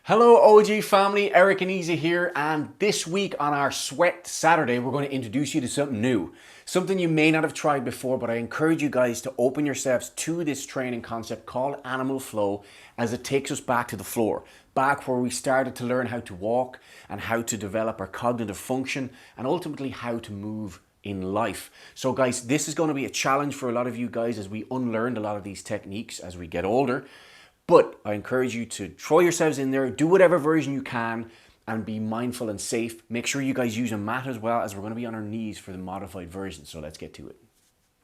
Hello OG family, Eric and Isa here, and this week on our Sweat Saturday we're going to introduce you to something new. Something you may not have tried before, but I encourage you guys to open yourselves to this training concept called animal flow, as it takes us back to the floor. Back where we started to learn how to walk and how to develop our cognitive function and ultimately how to move in life. So guys, this is going to be a challenge for a lot of you guys as we unlearned a lot of these techniques as we get older. But I encourage you to throw yourselves in there, do whatever version you can, and be mindful and safe. Make sure you guys use a mat as well, as we're going to be on our knees for the modified version. So let's get to it.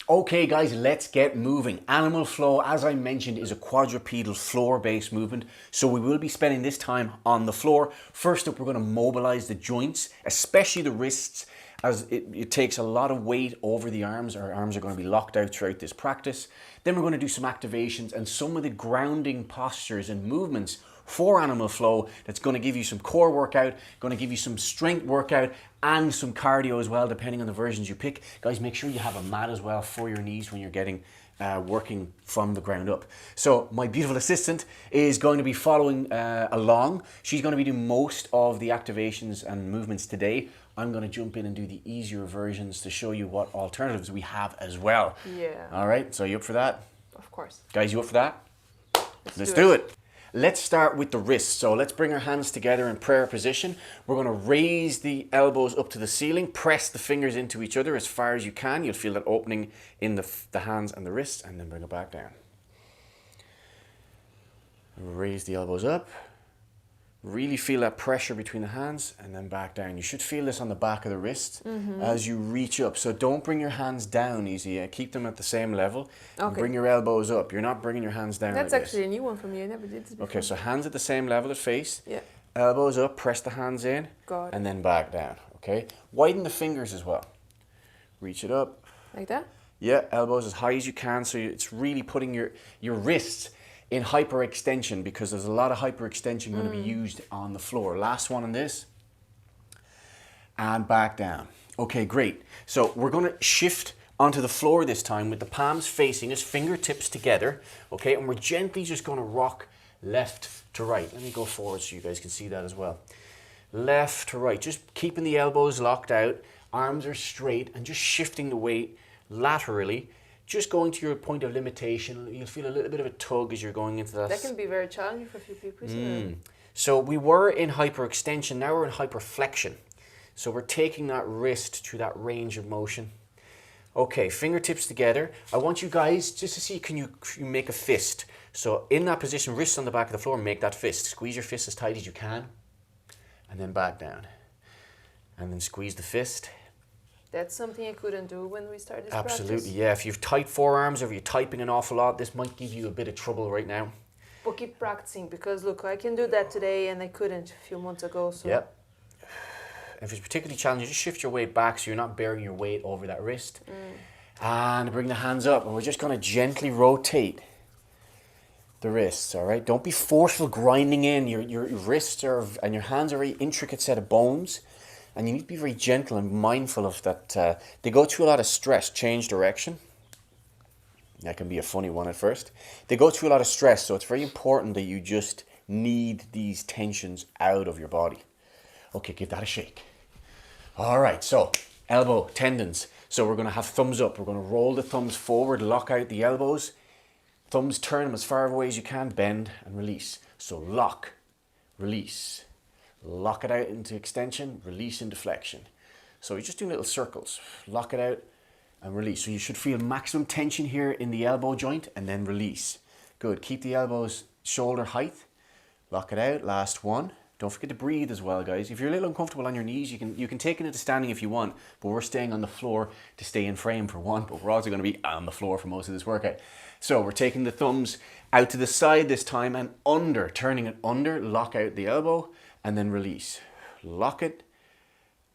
Okay guys, let's get moving. Animal flow, as I mentioned, is a quadrupedal floor-based movement. So we will be spending this time on the floor. First up, we're going to mobilize the joints, especially the wrists, as it takes a lot of weight over the arms. Our arms are going to be locked out throughout this practice. Then we're going to do some activations and some of the grounding postures and movements for animal flow that's going to give you some core workout, going to give you some strength workout and some cardio as well, depending on the versions you pick. Guys, make sure you have a mat as well for your knees when you're getting working from the ground up. So my beautiful assistant is going to be following along. She's going to be doing most of the activations and movements today. I'm going to jump in and do the easier versions to show you what alternatives we have as well. Yeah. All right, so you up for that? Of course. Guys, you up for that? Let's do it. Let's start with the wrists. So let's bring our hands together in prayer position. We're going to raise the elbows up to the ceiling, press the fingers into each other as far as you can. You'll feel that opening in the hands and the wrists, and then bring it back down. Raise the elbows up. Really feel that pressure between the hands and then back down. You should feel this on the back of the wrist as you reach up. So don't bring your hands down easy. Keep them at the same level. Okay. And bring your elbows up. You're not bringing your hands down. That's like actually this. a new one for me. I never did this before. Okay, so hands at the same level at face. Yeah. Elbows up, press the hands in. Got it. And then back down. Okay? Widen the fingers as well. Reach it up. Like that? Yeah, elbows as high as you can. So it's really putting your wrists in hyperextension, because there's a lot of hyperextension going to be used on the floor. Last one on this. And back down. Okay, great. So we're going to shift onto the floor this time with the palms facing us, fingertips together. Okay, and we're gently just going to rock left to right. Let me go forward so you guys can see that as well. Left to right, just keeping the elbows locked out, arms are straight, and just shifting the weight laterally. Just going to your point of limitation. You'll feel a little bit of a tug as you're going into that. That can be very challenging for a few people, isn't it? So we were in hyperextension, now we're in hyperflexion. So we're taking that wrist to that range of motion. Okay, fingertips together. I want you guys just to see, can you make a fist? So in that position, wrists on the back of the floor, make that fist. Squeeze your fist as tight as you can. And then back down. And then squeeze the fist. That's something I couldn't do when we started this Absolutely, practice. yeah. If you've tight forearms or if you're typing an awful lot, this might give you a bit of trouble right now. But keep practicing, because look, I can do that today and I couldn't a few months ago. So. Yep. If it's particularly challenging, just shift your weight back so you're not bearing your weight over that wrist. And bring the hands up, and we're just going to gently rotate the wrists, all right? Don't be forceful grinding in. Your wrists and your hands are a very intricate set of bones. And you need to be very gentle and mindful of that. They go through a lot of stress. Change direction. That can be a funny one at first. They go through a lot of stress, so it's very important that you just knead these tensions out of your body. Okay, give that a shake. All right, so elbow tendons. So we're going to have thumbs up. We're going to roll the thumbs forward, lock out the elbows. Thumbs, turn them as far away as you can, bend and release. So lock, release. Lock it out into extension, release into flexion. So you're just doing little circles. Lock it out and release. So you should feel maximum tension here in the elbow joint and then release. Good. Keep the elbows shoulder height. Lock it out. Last one. Don't forget to breathe as well, guys. If you're a little uncomfortable on your knees, you can take it into standing if you want, but we're staying on the floor to stay in frame for one, but we're also going to be on the floor for most of this workout. So we're taking the thumbs out to the side this time and under, turning it under, lock out the elbow, and then release. Lock it,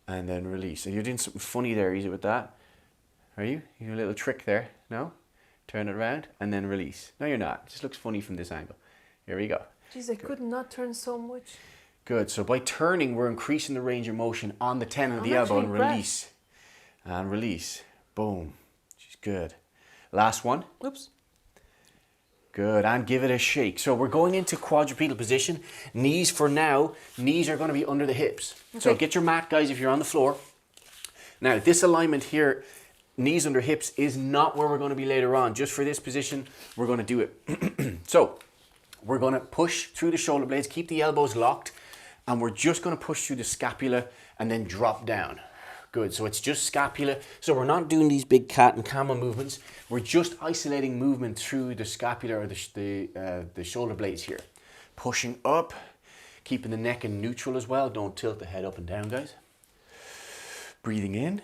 and then release. So you're doing something funny there, Isa, with that. Are you? You're a little trick there, no? Turn it around, and then release. No, you're not. It just looks funny from this angle. Here we go. Jeez, I could not turn so much. Good. So by turning, we're increasing the range of motion on the tendon of the elbow and release. And release. Boom. She's good. Last one. Oops. Good, and give it a shake. So we're going into quadrupedal position. Knees for now, knees are going to be under the hips. Okay. So get your mat, guys, if you're on the floor. Now, this alignment here, knees under hips, is not where we're going to be later on. Just for this position, we're going to do it. So we're going to push through the shoulder blades, keep the elbows locked, and we're just going to push through the scapula and then drop down. Good, so it's just scapula. So we're not doing these big cat and camel movements. We're just isolating movement through the scapula or the shoulder blades here. Pushing up, keeping the neck in neutral as well. Don't tilt the head up and down, guys. Breathing in,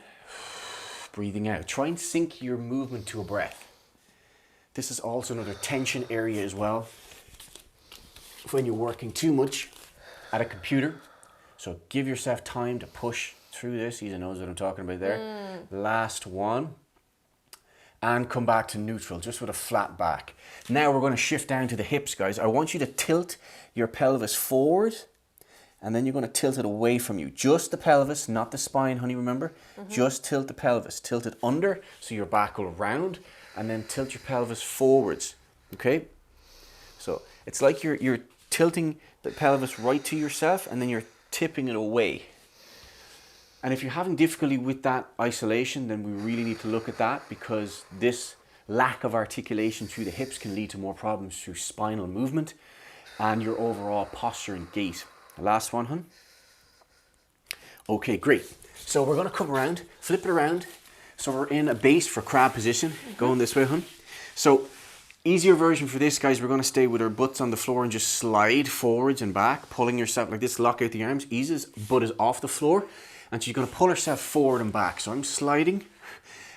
breathing out. Try and sync your movement to a breath. This is also another tension area as well when you're working too much at a computer. So give yourself time to push through this. Isa knows what I'm talking about there. Last one. And come back to neutral, just with a flat back. Now we're going to shift down to the hips, guys. I want you to tilt your pelvis forward, and then you're going to tilt it away from you. Just the pelvis, not the spine, honey, remember? Just tilt the pelvis. Tilt it under, so your back will round, and then tilt your pelvis forwards, okay? So it's like you're tilting the pelvis right to yourself, and then you're tipping it away. And if you're having difficulty with that isolation, then we really need to look at that, because this lack of articulation through the hips can lead to more problems through spinal movement and your overall posture and gait. Last one, hun. Okay, great. So we're going to come around, flip it around. So we're in a base for crab position. Going this way, hun. So easier version for this, guys, we're going to stay with our butts on the floor and just slide forwards and back, pulling yourself like this, lock out the arms. Isa's butt is off the floor, and she's going to pull herself forward and back. So I'm sliding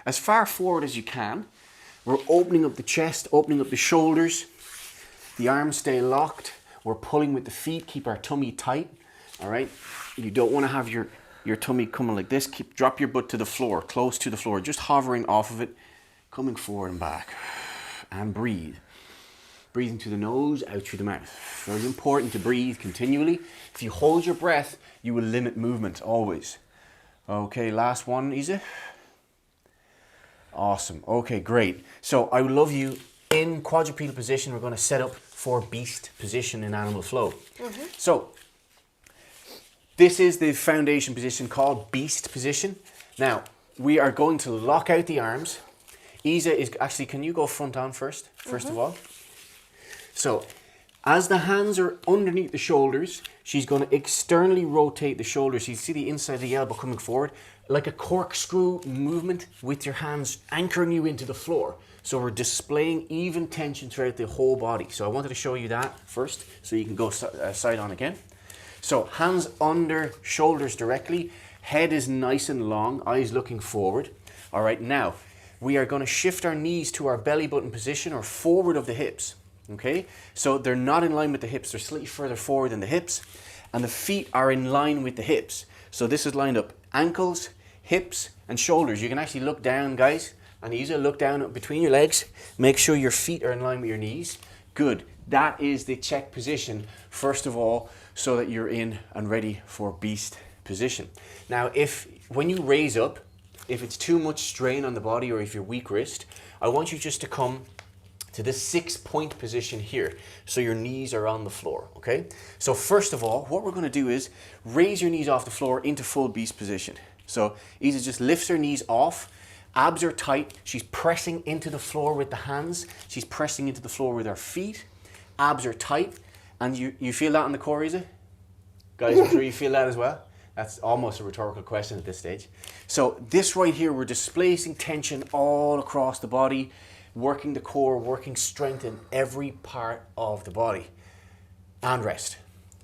as far forward as you can. We're opening up the chest, opening up the shoulders. The arms stay locked. We're pulling with the feet, keep our tummy tight. All right. You don't want to have your tummy coming like this. Drop your butt to the floor, close to the floor, just hovering off of it, coming forward and back. And breathe. Breathing through the nose, out through the mouth. Very important to breathe continually. If you hold your breath, you will limit movement always. Okay, last one, Isa. Awesome. Okay, great. So I would love you in quadrupedal position. We're going to set up for beast position in animal flow. So this is the foundation position called beast position. Now we are going to lock out the arms. Isa is actually, can you go front on first of all? So as the hands are underneath the shoulders, she's going to externally rotate the shoulders. You see the inside of the elbow coming forward, like a corkscrew movement with your hands anchoring you into the floor. So we're displaying even tension throughout the whole body. So I wanted to show you that first, so you can go side on again. So hands under shoulders directly, head is nice and long, eyes looking forward. All right, now we are going to shift our knees to our belly button position or forward of the hips. Okay, so they're not in line with the hips, they're slightly further forward than the hips, and the feet are in line with the hips. So this is lined up ankles, hips, and shoulders. You can actually look down, guys, and Isa, look down between your legs. Make sure your feet are in line with your knees. Good. That is the check position, first of all, so that you're in and ready for beast position. Now, when you raise up, if it's too much strain on the body or if you're weak wrist, I want you just to come to this 6-point position here. So your knees are on the floor, okay? So first of all, what we're gonna do is raise your knees off the floor into full beast position. So Isa just lifts her knees off, abs are tight, she's pressing into the floor with the hands, she's pressing into the floor with her feet, abs are tight, and you feel that on the core, Isa? Guys, I'm sure you feel that as well. That's almost a rhetorical question at this stage. So this right here, we're displacing tension all across the body, working the core, working strength in every part of the body. And rest.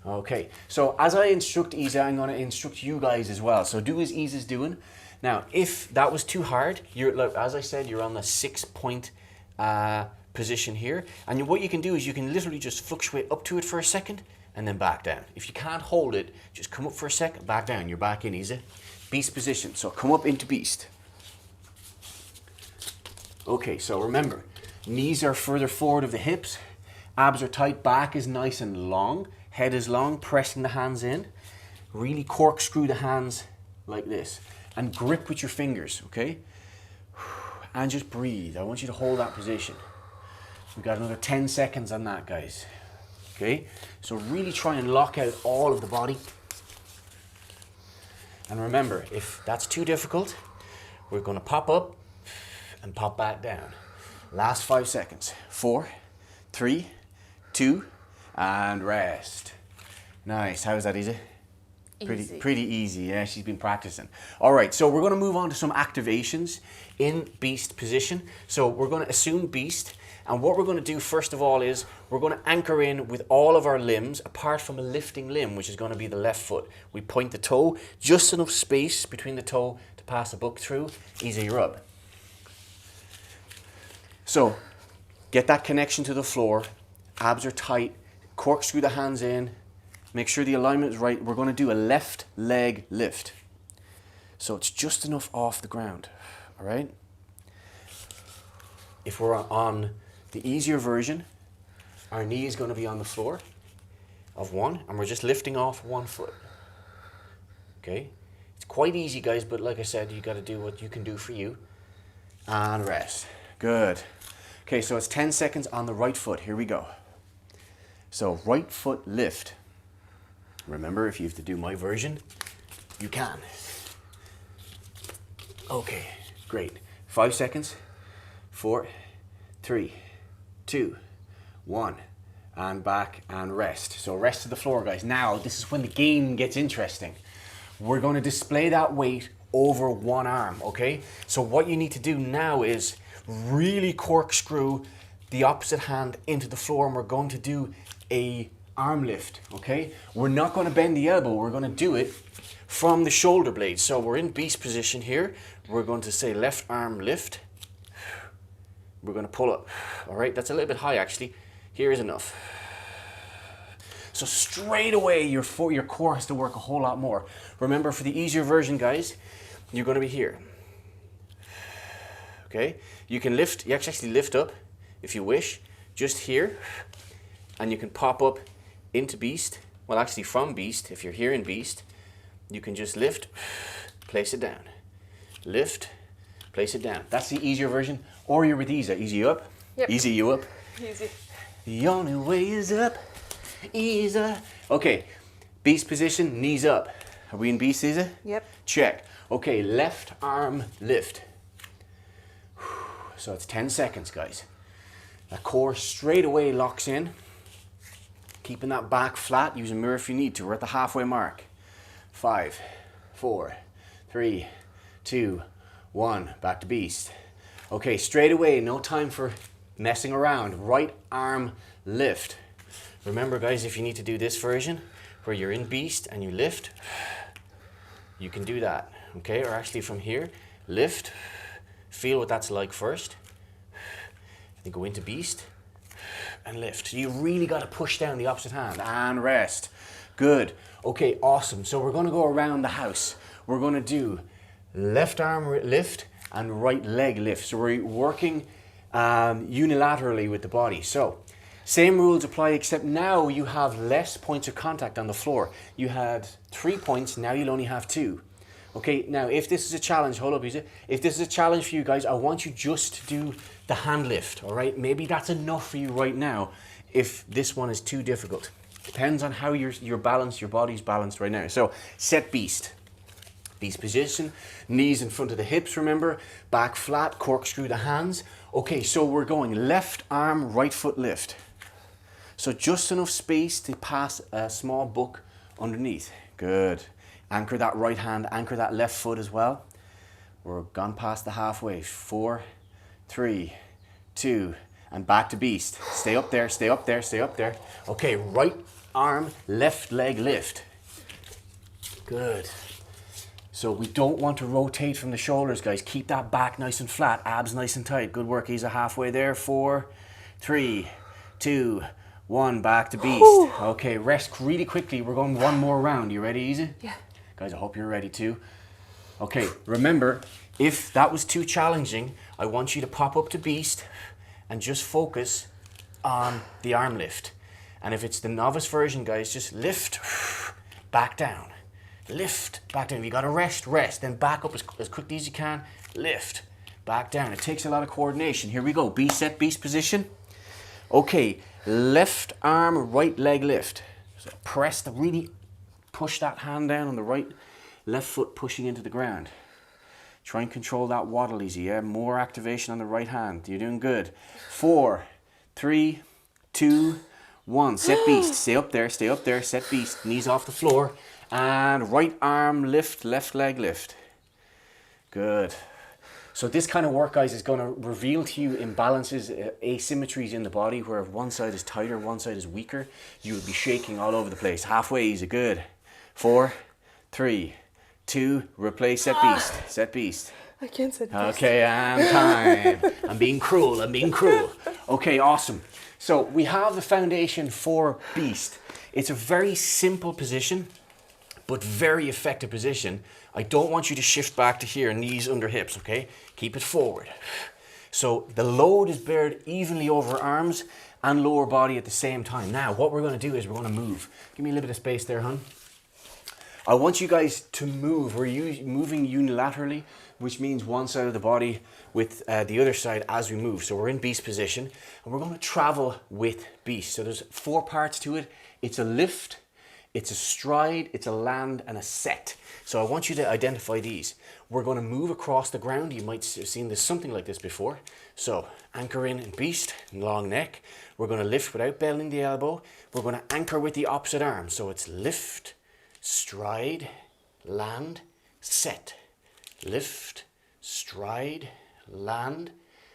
Okay, so as I instruct Isa, I'm going to instruct you guys as well. So do as Isa's doing. Now, if that was too hard, look, as I said, you're on the 6-point position here. And what you can do is you can literally just fluctuate up to it for a second and then back down. If you can't hold it, just come up for a second, back down. You're back in, Isa. Beast position. So come up into beast. Okay, so remember, knees are further forward of the hips, abs are tight, back is nice and long, head is long, pressing the hands in. Really corkscrew the hands like this and grip with your fingers, okay? And just breathe. I want you to hold that position. We've got another 10 seconds on that, guys. Okay, so really try and lock out all of the body. And remember, if that's too difficult, we're going to pop up and pop back down. Last 5 seconds. 4, 3, 2, and rest. Nice. How's that, easy? Pretty easy. Yeah, she's been practicing. All right, so we're going to move on to some activations in beast position. So we're going to assume beast. And what we're going to do first of all is we're going to anchor in with all of our limbs apart from a lifting limb, which is going to be the left foot. We point the toe, just enough space between the toe to pass a book through. Easy rub. So get that connection to the floor. Abs are tight. Corkscrew the hands in. Make sure the alignment is right. We're going to do a left leg lift. So it's just enough off the ground. All right? If we're on the easier version, our knee is going to be on the floor of one, and we're just lifting off one foot. Okay? It's quite easy, guys, but like I said, you got to do what you can do for you. And rest. Good. Okay, so it's 10 seconds on the right foot. Here we go. So right foot lift. Remember, if you have to do my version, you can. Okay, great. 5 seconds. 4, 3, 2, 1, and back and rest. So rest to the floor, guys. Now, this is when the game gets interesting. We're going to display that weight over one arm, okay? So what you need to do now is really corkscrew the opposite hand into the floor, and we're going to do a arm lift, okay? We're not going to bend the elbow. We're going to do it from the shoulder blades. So we're in beast position here. We're going to say left arm lift. We're going to pull up. All right, that's a little bit high actually. Here is enough. So straight away your core has to work a whole lot more. Remember, for the easier version, guys, you're going to be here. Okay, you can lift, you actually lift up if you wish, just here, and you can pop up into beast. Well, actually from beast, if you're here in beast, you can just lift, place it down. Lift, place it down. That's the easier version. Or you're with Isa. Easy up. Yep. Easy you up. Easy. The only way is up. Isa. Okay. Beast position, knees up. Are we in beast, Isa? Yep. Check. Okay, left arm lift. So it's 10 seconds, guys. That core straight away locks in. Keeping that back flat. Use a mirror if you need to. We're at the halfway mark. 5, 4, 3, 2, 1. Back to beast. Okay, straight away, no time for messing around. Right arm lift. Remember, guys, if you need to do this version where you're in beast and you lift, you can do that. Okay, or actually from here, lift. Feel what that's like first. Then go into beast and lift. So you really got to push down the opposite hand and rest. Good. Okay, awesome. So we're going to go around the house. We're going to do left arm lift and right leg lift. So we're working unilaterally with the body. So same rules apply, except now you have less points of contact on the floor. You had 3 points, now you'll only have 2. Okay, now if this is a challenge, hold up, Isa. If this is a challenge for you guys, I want you just to do the hand lift, all right? Maybe that's enough for you right now if this one is too difficult. Depends on how you're balanced, your body's balanced right now. So set beast. Beast position, knees in front of the hips, remember? Back flat, corkscrew the hands. Okay, so we're going left arm, right foot lift. So just enough space to pass a small book underneath. Good. Anchor that right hand, anchor that left foot as well. We're gone past the halfway. 4, 3, 2, and back to beast. Stay up there, stay up there, stay up there. Okay, right arm, left leg lift. Good. So we don't want to rotate from the shoulders, guys. Keep that back nice and flat, abs nice and tight. Good work, Isa, halfway there. 4, 3, 2, 1, back to beast. Whew. Okay, rest really quickly. We're going one more round. You ready, Isa? Yeah. Guys, I hope you're ready too. Okay, remember, if that was too challenging, I want you to pop up to beast and just focus on the arm lift. And if it's the novice version, guys, just lift, back down. Lift, back down. If you got to rest, then back up as quickly as you can. Lift, back down. It takes a lot of coordination. Here we go. Beast set, beast position. Okay, left arm, right leg lift. So really push that hand down on the right, left foot pushing into the ground. Try and control that waddle easy, yeah? More activation on the right hand. You're doing good. 4, 3, 2, 1. Set beast. Stay up there, set beast. Knees off the floor. And right arm lift, left leg lift. Good. So this kind of work, guys, is going to reveal to you imbalances, asymmetries in the body, where if one side is tighter, one side is weaker, you will be shaking all over the place. Halfway easy, good. 4, 3, 2, replace set beast, set beast. I can't set beast. Okay, and time. I'm being cruel. Okay, awesome. So we have the foundation for beast. It's a very simple position, but very effective position. I don't want you to shift back to here, knees under hips, okay? Keep it forward. So the load is bared evenly over arms and lower body at the same time. Now, what we're gonna do is we're gonna move. Give me a little bit of space there, hon. I want you guys to move. We're moving unilaterally, which means one side of the body with the other side as we move. So we're in beast position, and we're going to travel with beast. So there's 4 parts to it. It's a lift, it's a stride, it's a land, and a set. So I want you to identify these. We're going to move across the ground. You might have seen this, something like this before. So anchor in beast, long neck. We're going to lift without bending the elbow. We're going to anchor with the opposite arm. So it's lift, stride, land, set. Lift, stride, land,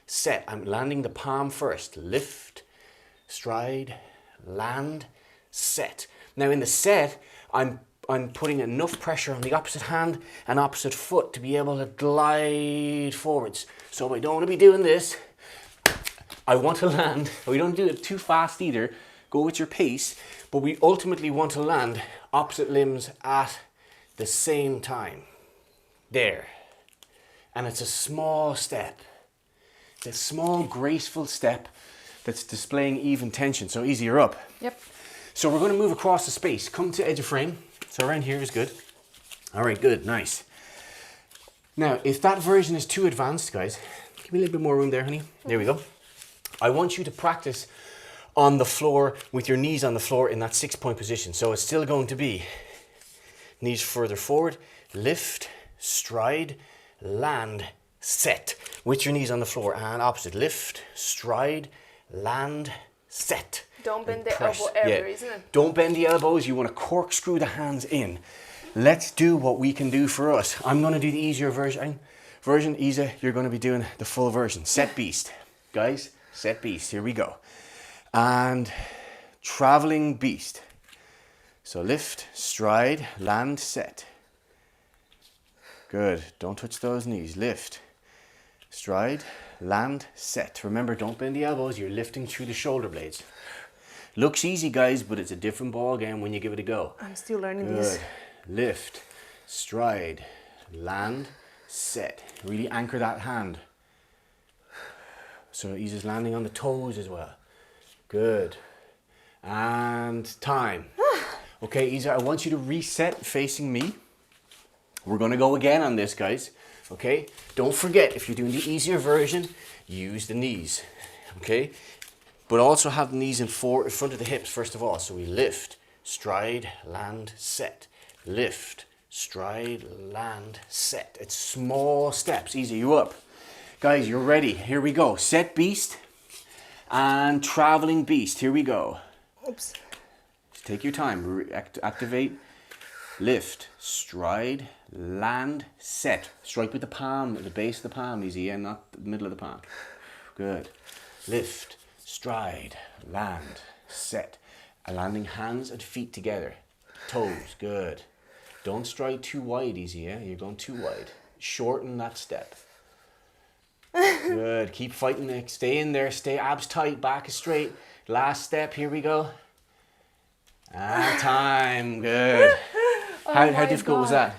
set. I'm landing the palm first. Lift, stride, land, set. Now in the set, I'm putting enough pressure on the opposite hand and opposite foot to be able to glide forwards. So I don't want to be doing this. I want to land. We don't do it too fast either. Go with your pace. But we ultimately want to land opposite limbs at the same time. There. And it's a small step. It's a small, graceful step that's displaying even tension. So easy, you're up. Yep. So we're going to move across the space. Come to edge of frame. So around here is good. All right, good, nice. Now, if that version is too advanced, guys, give me a little bit more room there, honey. There we go. I want you to practice on the floor with your knees on the floor in that 6-point position. So it's still going to be knees further forward, lift, stride, land, set. With your knees on the floor and opposite. Lift, stride, land, set. Don't bend the elbow ever, isn't it? Don't bend the elbows. You want to corkscrew the hands in. Let's do what we can do for us. I'm going to do the easier version. Isa, you're going to be doing the full version. Set beast. Guys, set beast. Here we go. And traveling beast. So lift, stride, land, set. Good. Don't touch those knees. Lift, stride, land, set. Remember, don't bend the elbows. You're lifting through the shoulder blades. Looks easy, guys, but it's a different ball game when you give it a go. I'm still learning Good. this. Lift, stride, land, set. Really anchor that hand. So Isa's landing on the toes as well. Good. And time. Okay, Isa, I want you to reset facing me. We're going to go again on this, guys. Okay? Don't forget, if you're doing the easier version, use the knees. Okay? But also have the knees in front of the hips, first of all. So we lift, stride, land, set. Lift, stride, land, set. It's small steps. Easy, you up. Guys, you're ready. Here we go. Set beast and traveling beast. Here we go. Oops. Just take your time. Activate. Lift, stride, land, set. Strike with the palm, at the base of the palm, easy, yeah, not the middle of the palm. Good. Lift, stride, land, set. Landing hands and feet together. Toes, good. Don't stride too wide, easy, yeah? You're going too wide. Shorten that step. Good. Keep fighting it. Stay in there. Stay abs tight. Back is straight. Last step. Here we go. And time. Good. How difficult was that?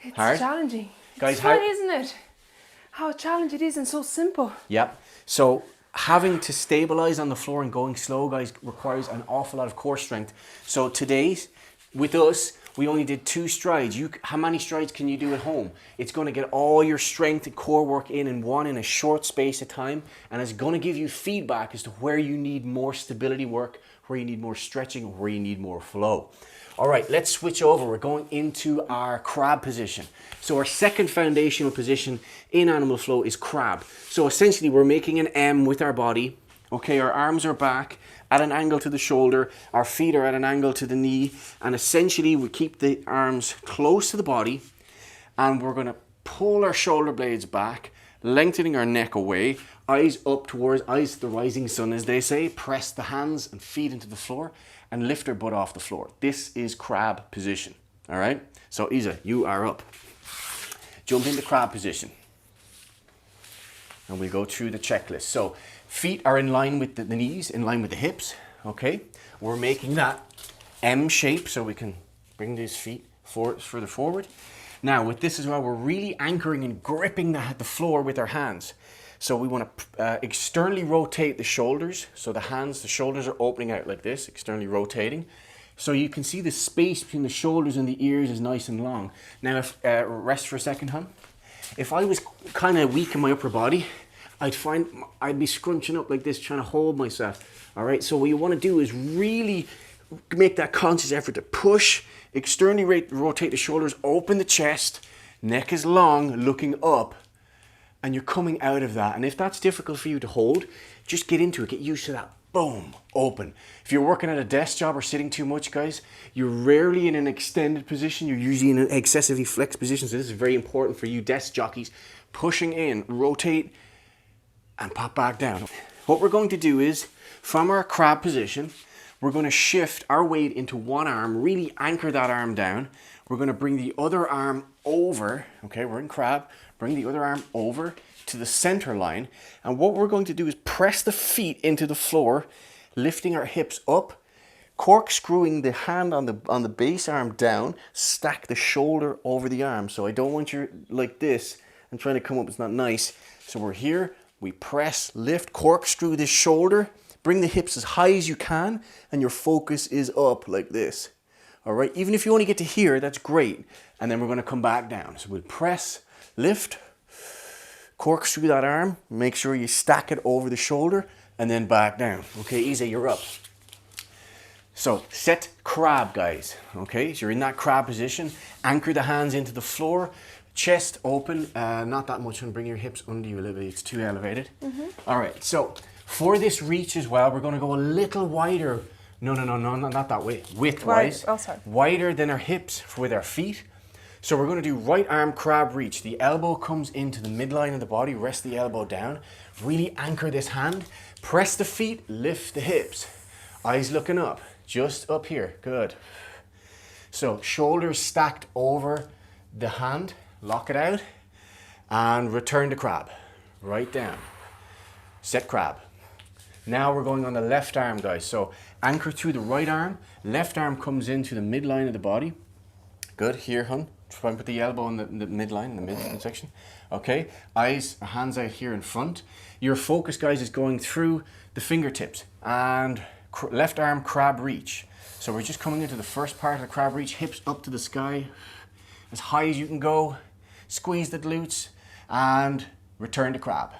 It's Hard? challenging. Guys, it's fun, isn't it? How challenging it is and so simple. Yep. So having to stabilize on the floor and going slow, guys, requires an awful lot of core strength. So today, with us, we only did 2 strides. How many strides can you do at home? It's going to get all your strength and core work in a short space of time, and it's going to give you feedback as to where you need more stability work, where you need more stretching, or where you need more flow. All right, let's switch over. We're going into our crab position. So our second foundational position in animal flow is crab. So essentially we're making an M with our body. Okay, our arms are back at an angle to the shoulder, our feet are at an angle to the knee, and essentially we keep the arms close to the body, and we're going to pull our shoulder blades back, lengthening our neck away, eyes up towards, eyes to the rising sun as they say, press the hands and feet into the floor, and lift our butt off the floor. This is crab position, all right? So Isa, you are up. Jump into crab position. And we'll go through the checklist. So feet are in line with the knees, in line with the hips, okay? We're making that M shape so we can bring these feet further forward. Now with this as well, we're really anchoring and gripping the floor with our hands. So we want to externally rotate the shoulders. So the shoulders are opening out like this, externally rotating. So you can see the space between the shoulders and the ears is nice and long. Now, rest for a second, hon. If I was kind of weak in my upper body, I'd be scrunching up like this, trying to hold myself. All right, so what you want to do is really make that conscious effort to push, externally rotate the shoulders, open the chest, neck is long, looking up, and you're coming out of that. And if that's difficult for you to hold, just get into it, get used to that. Boom, open. If you're working at a desk job or sitting too much, guys, you're rarely in an extended position. You're usually in an excessively flexed position. So this is very important for you desk jockeys. Pushing in, rotate, and pop back down. What we're going to do is, from our crab position, we're going to shift our weight into one arm, really anchor that arm down. We're going to bring the other arm over, okay, we're in crab, bring the other arm over to the center line, and what we're going to do is press the feet into the floor, lifting our hips up, corkscrewing the hand on the base arm down, stack the shoulder over the arm. So I don't want you like this and trying to come up, it's not nice. So we're here, we press, lift, corkscrew this shoulder, bring the hips as high as you can, and your focus is up like this. All right, even if you only get to here, that's great. And then we're going to come back down. So we'll press, lift, corkscrew that arm, make sure you stack it over the shoulder, and then back down. Okay, Isa, you're up. So set crab, guys. Okay, so you're in that crab position. Anchor the hands into the floor, chest open, not that much, and bring your hips under you a little bit, it's too elevated. All right, so for this reach as well, we're going to go a little wider. No, not that way. Width-wise. Right. Oh, sorry. Wider than our hips with our feet. So we're going to do right arm crab reach. The elbow comes into the midline of the body. Rest the elbow down. Really anchor this hand. Press the feet. Lift the hips. Eyes looking up. Just up here. Good. So shoulders stacked over the hand. Lock it out. And return to crab. Right down. Set crab. Now we're going on the left arm, guys. So anchor through the right arm. Left arm comes into the midline of the body. Good. Here, hun. Try and put the elbow in the midline, in the midsection. Okay. Eyes, hands out here in front. Your focus, guys, is going through the fingertips. And left arm crab reach. So we're just coming into the first part of the crab reach. Hips up to the sky. As high as you can go. Squeeze the glutes. And return to crab.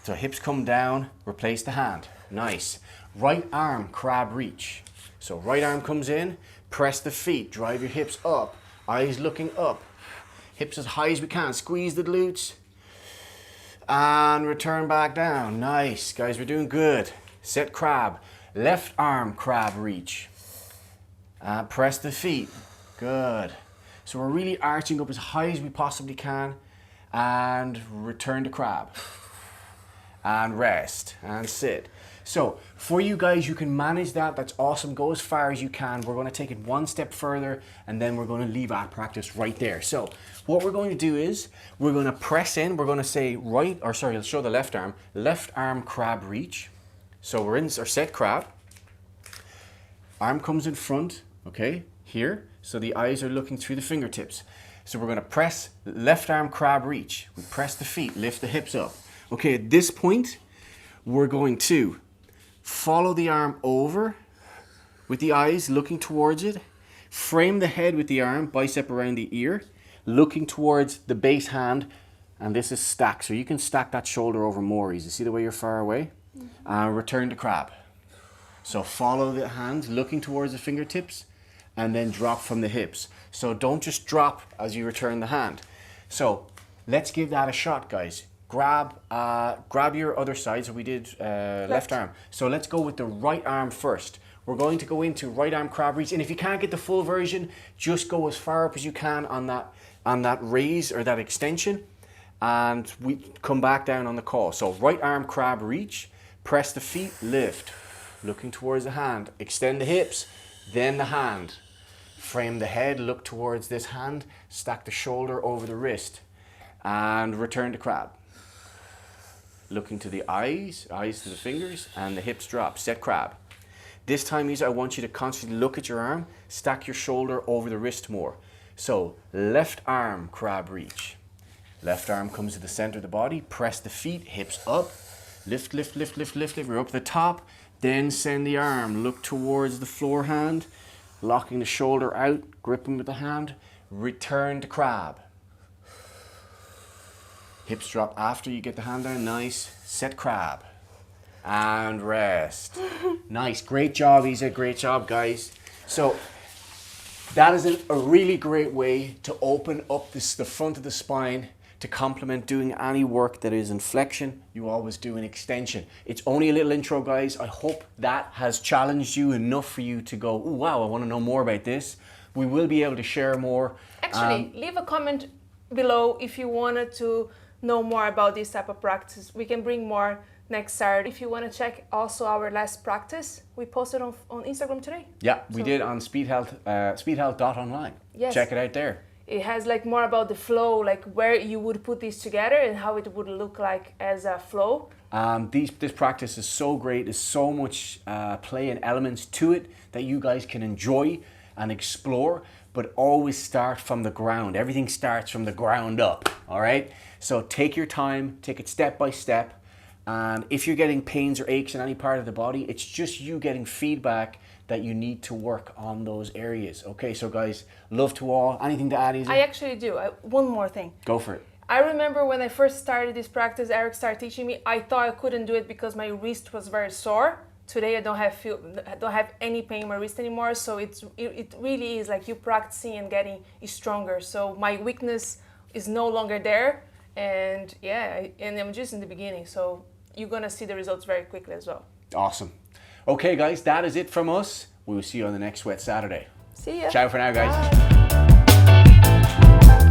So hips come down, replace the hand. Nice. Right arm, crab reach. So right arm comes in, press the feet, drive your hips up, eyes looking up. Hips as high as we can, squeeze the glutes. And return back down. Nice, guys, we're doing good. Set crab. Left arm, crab reach. Press the feet. Good. So we're really arching up as high as we possibly can. And return to crab. And rest and sit. So for you guys, you can manage that. That's awesome. Go as far as you can. We're going to take it one step further, and then we're going to leave our practice right there. So what we're going to do is we're going to press in. We're going to say I'll show the left arm crab reach. So we're in our set crab. Arm comes in front, okay, here. So the eyes are looking through the fingertips. So we're going to press left arm crab reach. We press the feet, lift the hips up. Okay, at this point, we're going to follow the arm over with the eyes looking towards it, Frame the head with the arm, bicep around the ear, looking towards the base hand, and this is stacked. So you can stack that shoulder over more easy. See the way you're far away? Return to crab. So follow the hands, looking towards the fingertips, and then drop from the hips. So don't just drop as you return the hand. So let's give that a shot, guys. Grab your other side. So we did left arm. So let's go with the right arm first. We're going to go into right arm crab reach, and if you can't get the full version, just go as far up as you can on that raise or that extension, and we come back down on the call. So right arm crab reach, press the feet, lift, looking towards the hand, extend the hips, then the hand. Frame the head, look towards this hand, stack the shoulder over the wrist, and return to crab. Looking to the eyes to the fingers, and the hips drop, set crab. This time, I want you to constantly look at your arm, stack your shoulder over the wrist more. So, left arm crab reach. Left arm comes to the center of the body, press the feet, hips up, lift, lift, lift, lift, lift, lift. We're up to the top, then send the arm, look towards the floor hand, locking the shoulder out, gripping with the hand, return to crab. Hips drop after you get the hand down, nice, set crab. And rest. Nice, great job, Isa, great job, guys. So that is a really great way to open up the front of the spine to complement doing any work that is in flexion. You always do an extension. It's only a little intro, guys. I hope that has challenged you enough for you to go, oh wow, I want to know more about this. We will be able to share more. Actually, leave a comment below if you wanted to know more about this type of practice. We can bring more next Saturday. If you want to check also our last practice, we posted on Instagram today. Yeah, we did on speedhealth.online. Yes. Check it out there. It has like more about the flow, like where you would put these together and how it would look like as a flow. This practice is so great. There's so much play and elements to it that you guys can enjoy and explore, but always start from the ground. Everything starts from the ground up, all right? So take your time, take it step by step. And if you're getting pains or aches in any part of the body, it's just you getting feedback that you need to work on those areas. Okay, so guys, love to all. Anything to add, Isa? I actually do. One more thing. Go for it. I remember when I first started this practice, Eric started teaching me, I thought I couldn't do it because my wrist was very sore. Today I don't have any pain in my wrist anymore, so it really is like you practicing and getting stronger. So my weakness is no longer there, and yeah, and I'm just in the beginning, so you're gonna see the results very quickly as well. Awesome. Okay, guys, that is it from us. We will see you on the next Sweat Saturday. See ya. Ciao for now, guys. Bye.